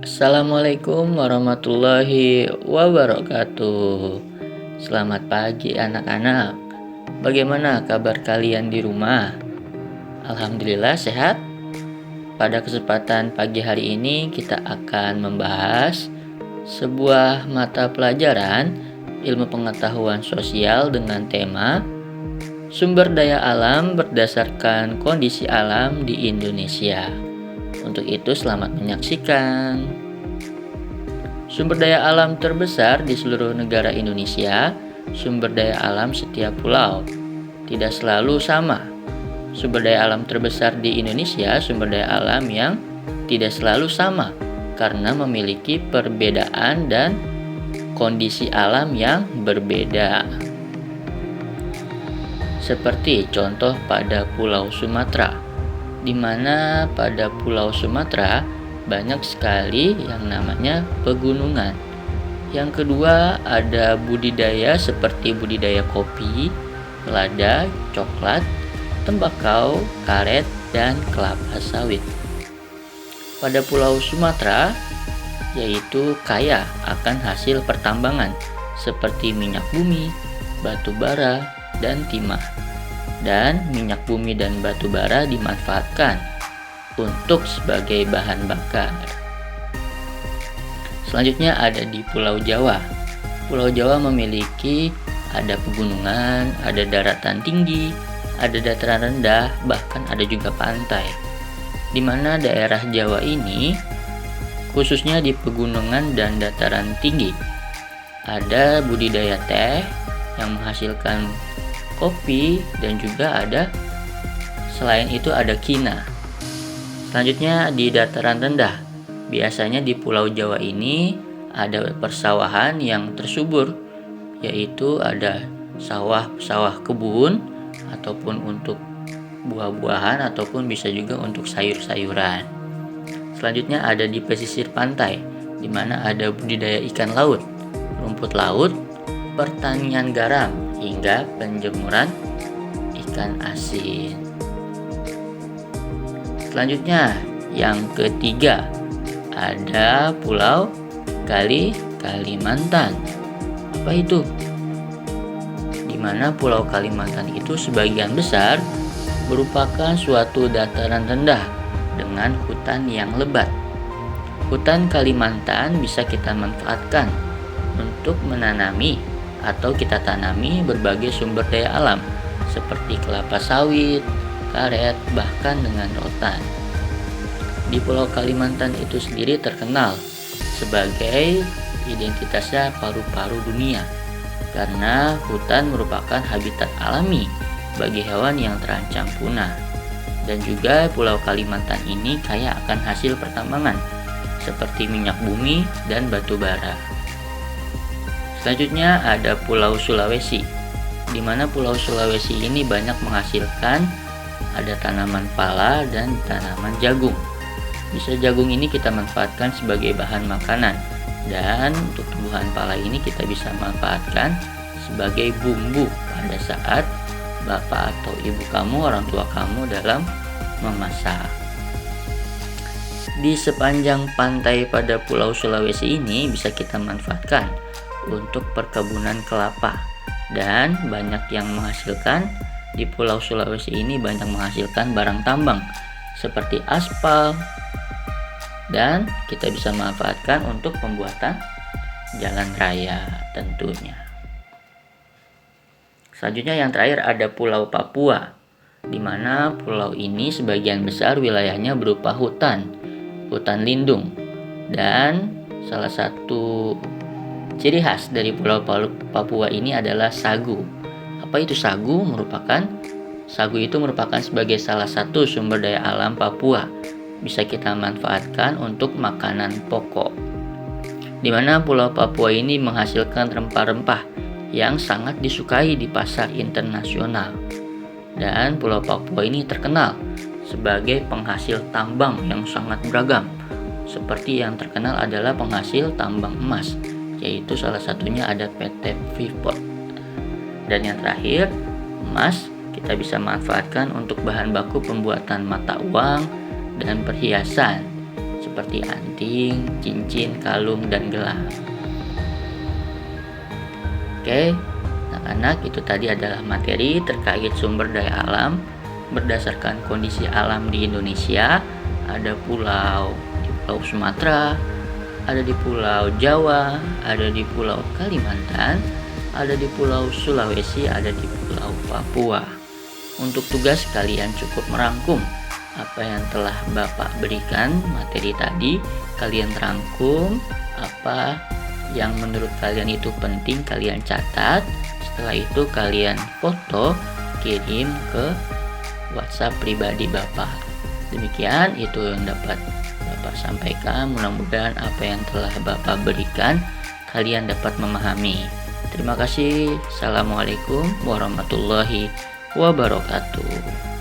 Assalamualaikum warahmatullahi wabarakatuh. Selamat pagi anak-anak. Bagaimana kabar kalian di rumah? Alhamdulillah sehat. Pada kesempatan pagi hari ini kita akan membahas sebuah mata pelajaran ilmu pengetahuan sosial dengan tema sumber daya alam berdasarkan kondisi alam di Indonesia. Untuk itu selamat menyaksikan. Sumber daya alam terbesar di seluruh negara Indonesia, sumber daya alam setiap pulau tidak selalu sama. Sumber daya alam terbesar di Indonesia, sumber daya alam yang tidak selalu sama karena memiliki perbedaan dan kondisi alam yang berbeda. Seperti contoh pada Pulau Sumatera, di mana pada Pulau Sumatera banyak sekali yang namanya pegunungan. Yang kedua ada budidaya seperti budidaya kopi, lada, coklat, tembakau, karet, dan kelapa sawit. Pada Pulau Sumatera yaitu kaya akan hasil pertambangan seperti minyak bumi, batu bara, dan timah. Dan minyak bumi dan batu bara dimanfaatkan untuk sebagai bahan bakar. Selanjutnya ada di Pulau Jawa. Pulau Jawa memiliki ada pegunungan, ada daratan tinggi, ada dataran rendah, bahkan ada juga pantai. Di mana daerah Jawa ini khususnya di pegunungan dan dataran tinggi ada budidaya teh yang menghasilkan kopi dan juga ada selain itu ada kina. Selanjutnya di dataran rendah, biasanya di Pulau Jawa ini ada persawahan yang tersubur, yaitu ada sawah kebun ataupun untuk buah-buahan ataupun bisa juga untuk sayur-sayuran. Selanjutnya ada di pesisir pantai, di mana ada budidaya ikan laut, rumput laut, pertanian garam, hingga penjemuran ikan asin. Selanjutnya yang ketiga ada Pulau Kalimantan. Apa itu? Di mana Pulau Kalimantan itu sebagian besar merupakan suatu dataran rendah dengan hutan yang lebat. Hutan Kalimantan bisa kita manfaatkan untuk menanami atau kita tanami berbagai sumber daya alam seperti kelapa sawit, karet, bahkan dengan rotan. Di Pulau Kalimantan itu sendiri terkenal sebagai identitasnya paru-paru dunia karena hutan merupakan habitat alami bagi hewan yang terancam punah. Dan juga Pulau Kalimantan ini kaya akan hasil pertambangan seperti minyak bumi dan batu bara. Selanjutnya ada Pulau Sulawesi, di mana Pulau Sulawesi ini banyak menghasilkan ada tanaman pala dan tanaman jagung. Bisa jagung ini kita manfaatkan sebagai bahan makanan, dan untuk tumbuhan pala ini kita bisa manfaatkan sebagai bumbu pada saat bapak atau ibu kamu, orang tua kamu dalam memasak. Di sepanjang pantai pada Pulau Sulawesi ini bisa kita manfaatkan untuk perkebunan kelapa, dan banyak yang menghasilkan di Pulau Sulawesi ini banyak menghasilkan barang tambang seperti aspal, dan kita bisa manfaatkan untuk pembuatan jalan raya tentunya. Selanjutnya yang terakhir ada Pulau Papua, di mana pulau ini sebagian besar wilayahnya berupa hutan lindung, dan salah satu ciri khas dari Pulau Papua ini adalah sagu. Apa itu sagu? Sagu itu merupakan sebagai salah satu sumber daya alam Papua. Bisa kita manfaatkan untuk makanan pokok. Di mana Pulau Papua ini menghasilkan rempah-rempah yang sangat disukai di pasar internasional. Dan Pulau Papua ini terkenal sebagai penghasil tambang yang sangat beragam. Seperti yang terkenal adalah penghasil tambang emas, yaitu salah satunya ada PT Freeport. Dan yang terakhir, emas kita bisa manfaatkan untuk bahan baku pembuatan mata uang dan perhiasan seperti anting, cincin, kalung, dan gelang. Oke, anak-anak, itu tadi adalah materi terkait sumber daya alam berdasarkan kondisi alam di Indonesia. Ada di Pulau Sumatera, ada di Pulau Jawa, ada di Pulau Kalimantan, ada di Pulau Sulawesi, ada di Pulau Papua. Untuk tugas, kalian cukup merangkum apa yang telah Bapak berikan materi tadi. Kalian rangkum apa yang menurut kalian itu penting, kalian catat. Setelah itu kalian foto, kirim ke WhatsApp pribadi Bapak. Demikian itu yang dapat Bapak sampaikan. Mudah-mudahan apa yang telah Bapak berikan kalian dapat memahami. Terima kasih. Assalamualaikum warahmatullahi wabarakatuh.